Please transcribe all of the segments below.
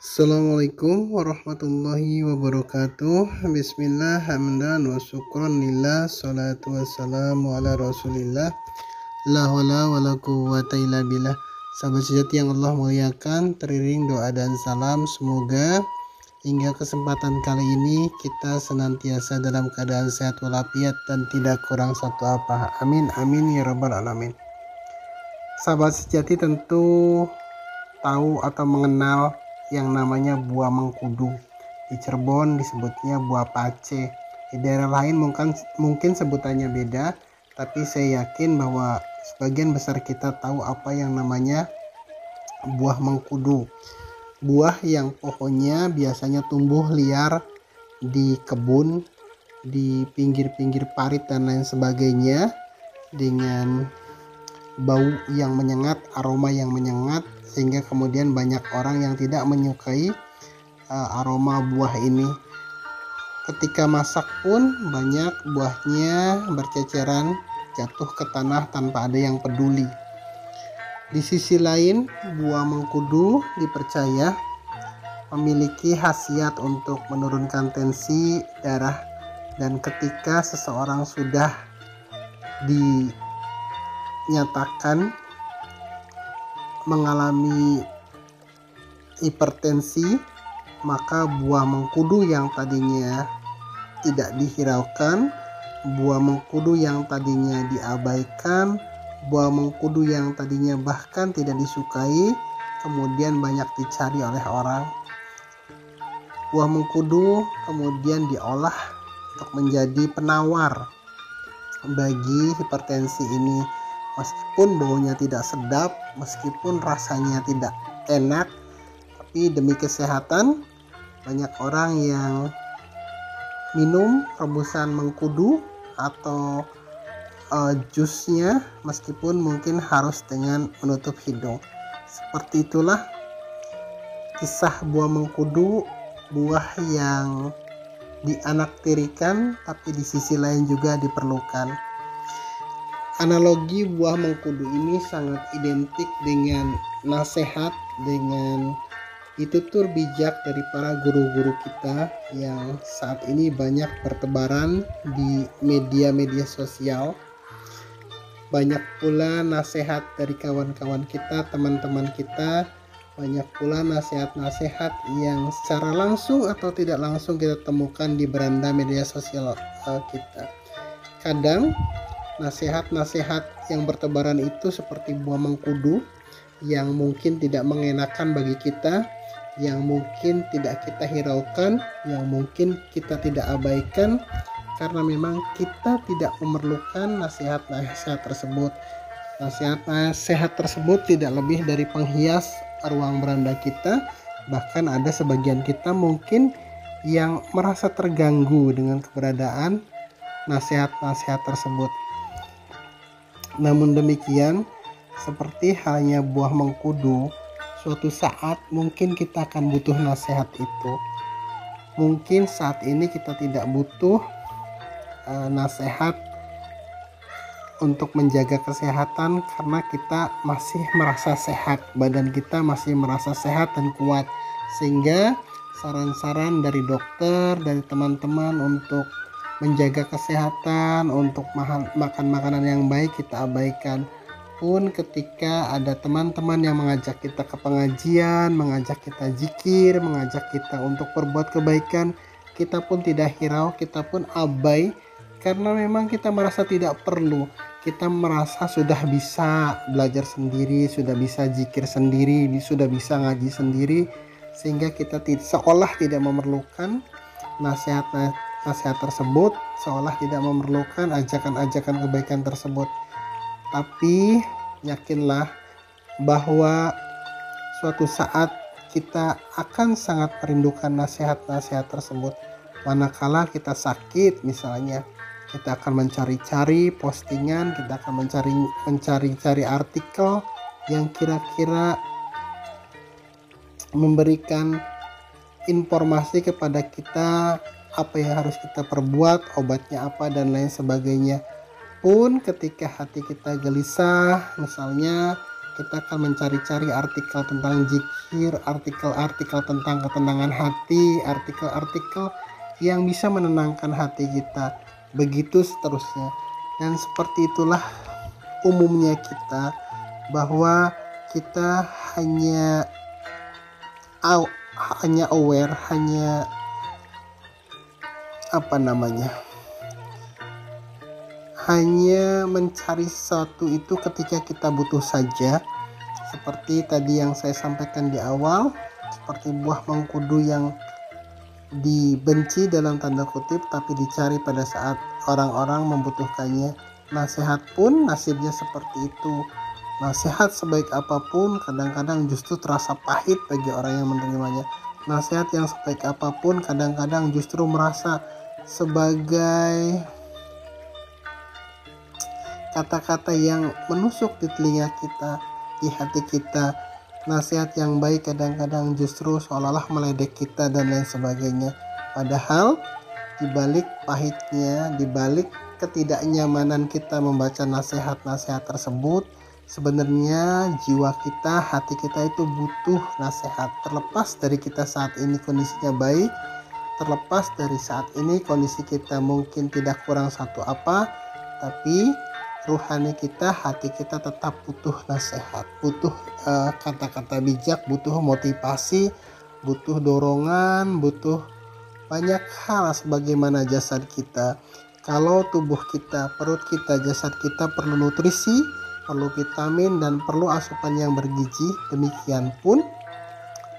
Assalamualaikum warahmatullahi wabarakatuh. Bismillah, hamdan wa syukran lillah, salatu wassalamu ala rasulillah, la hawla wa la quwwata illa billah. Sahabat sejati yang Allah muliakan, teriring doa dan salam, semoga hingga kesempatan kali ini kita senantiasa dalam keadaan sehat walafiat dan tidak kurang satu apa. Amin amin ya rabbal alamin. Sahabat sejati tentu tahu atau mengenal yang namanya buah mengkudu. Di Cirebon disebutnya buah pace. Di daerah lain mungkin sebutannya beda, tapi saya yakin bahwa sebagian besar kita tahu apa yang namanya buah mengkudu. Buah yang pohonnya biasanya tumbuh liar di kebun, di pinggir-pinggir parit dan lain sebagainya, dengan bau yang menyengat, aroma yang menyengat, sehingga kemudian banyak orang yang tidak menyukai aroma buah ini. Ketika masak pun banyak buahnya berceceran jatuh ke tanah tanpa ada yang peduli. Di sisi lain, buah mengkudu dipercaya memiliki khasiat untuk menurunkan tensi darah, dan ketika seseorang sudah dinyatakan mengalami hipertensi, maka buah mengkudu yang tadinya tidak dihiraukan, buah mengkudu yang tadinya diabaikan, buah mengkudu yang tadinya bahkan tidak disukai, kemudian banyak dicari oleh orang. Buah mengkudu kemudian diolah untuk menjadi penawar bagi hipertensi ini. Meskipun baunya tidak sedap, meskipun rasanya tidak enak, tapi demi kesehatan banyak orang yang minum rebusan mengkudu atau jusnya, meskipun mungkin harus dengan menutup hidung. Seperti itulah kisah buah mengkudu, buah yang dianaktirikan tapi di sisi lain juga diperlukan. Analogi buah mengkudu ini sangat identik dengan nasihat, dengan ditutur bijak dari para guru-guru kita yang saat ini banyak bertebaran di media-media sosial. Banyak pula nasihat dari kawan-kawan kita, teman-teman kita, banyak pula nasihat-nasihat yang secara langsung atau tidak langsung kita temukan di beranda media sosial kita. Kadang nasihat-nasihat yang bertebaran itu seperti buah mengkudu yang mungkin tidak mengenakan bagi kita, yang mungkin tidak kita hiraukan, yang mungkin kita tidak abaikan, karena memang kita tidak memerlukan nasihat-nasihat tersebut. Nasihat-nasihat tersebut tidak lebih dari penghias ruang beranda kita. Bahkan ada sebagian kita mungkin yang merasa terganggu dengan keberadaan nasihat-nasihat tersebut. Namun demikian, seperti halnya buah mengkudu, suatu saat mungkin kita akan butuh nasihat itu. Mungkin saat ini kita tidak butuh nasihat untuk menjaga kesehatan karena kita masih merasa sehat, badan kita masih merasa sehat dan kuat, sehingga saran-saran dari dokter, dari teman-teman untuk menjaga kesehatan, untuk makan makanan yang baik kita abaikan. Pun ketika ada teman-teman yang mengajak kita ke pengajian, mengajak kita zikir, mengajak kita untuk berbuat kebaikan, kita pun tidak hirau, kita pun abai, karena memang kita merasa tidak perlu. Kita merasa sudah bisa belajar sendiri, sudah bisa zikir sendiri, sudah bisa ngaji sendiri, sehingga kita seolah tidak memerlukan nasihat tersebut, seolah tidak memerlukan ajakan-ajakan kebaikan tersebut. Tapi yakinlah bahwa suatu saat kita akan sangat merindukan nasihat-nasihat tersebut. Manakala kita sakit misalnya, kita akan mencari-cari postingan, kita akan mencari-cari artikel yang kira-kira memberikan informasi kepada kita apa yang harus kita perbuat, obatnya apa, dan lain sebagainya. Pun ketika hati kita gelisah, misalnya kita akan mencari-cari artikel tentang zikir, artikel-artikel tentang ketenangan hati, artikel-artikel yang bisa menenangkan hati kita, begitu seterusnya. Dan seperti itulah umumnya kita, bahwa kita hanya aware, hanya hanya mencari sesuatu itu ketika kita butuh saja. Seperti tadi yang saya sampaikan di awal, seperti buah mengkudu yang dibenci dalam tanda kutip tapi dicari pada saat orang-orang membutuhkannya. Nasihat pun nasibnya seperti itu. Nasihat sebaik apapun kadang-kadang justru terasa pahit bagi orang yang menerimanya. Nasihat yang sebaik apapun kadang-kadang justru merasa sebagai kata-kata yang menusuk di telinga kita, di hati kita. Nasihat yang baik kadang-kadang justru seolah-olah meledek kita dan lain sebagainya. Padahal dibalik pahitnya, dibalik ketidaknyamanan kita membaca nasihat-nasihat tersebut, sebenarnya jiwa kita, hati kita itu butuh nasihat. Terlepas dari kita saat ini kondisinya baik, terlepas dari saat ini kondisi kita mungkin tidak kurang satu apa, tapi ruhani kita, hati kita tetap butuh nasihat, butuh kata-kata bijak, butuh motivasi, butuh dorongan, butuh banyak hal sebagaimana jasad kita. Kalau tubuh kita, perut kita, jasad kita perlu nutrisi, perlu vitamin, dan perlu asupan yang bergizi, demikian pun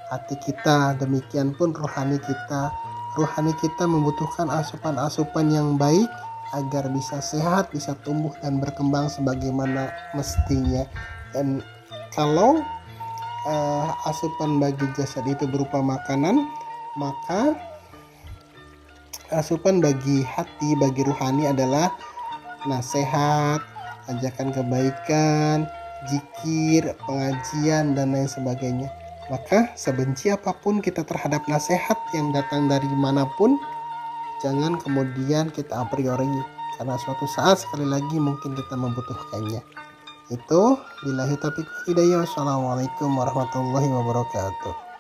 hati kita, demikian pun rohani kita. Rohani kita membutuhkan asupan-asupan yang baik agar bisa sehat, bisa tumbuh dan berkembang sebagaimana mestinya. Dan kalau asupan bagi jasad itu berupa makanan, maka asupan bagi hati, bagi ruhani adalah nasihat, ajakan kebaikan, zikir, pengajian, dan lain sebagainya. Maka sebenci apapun kita terhadap nasihat yang datang dari manapun, jangan kemudian kita a priori, karena suatu saat sekali lagi mungkin kita membutuhkannya. Itu billahi taufiq wal hidayah. Wassalamualaikum warahmatullahi wabarakatuh.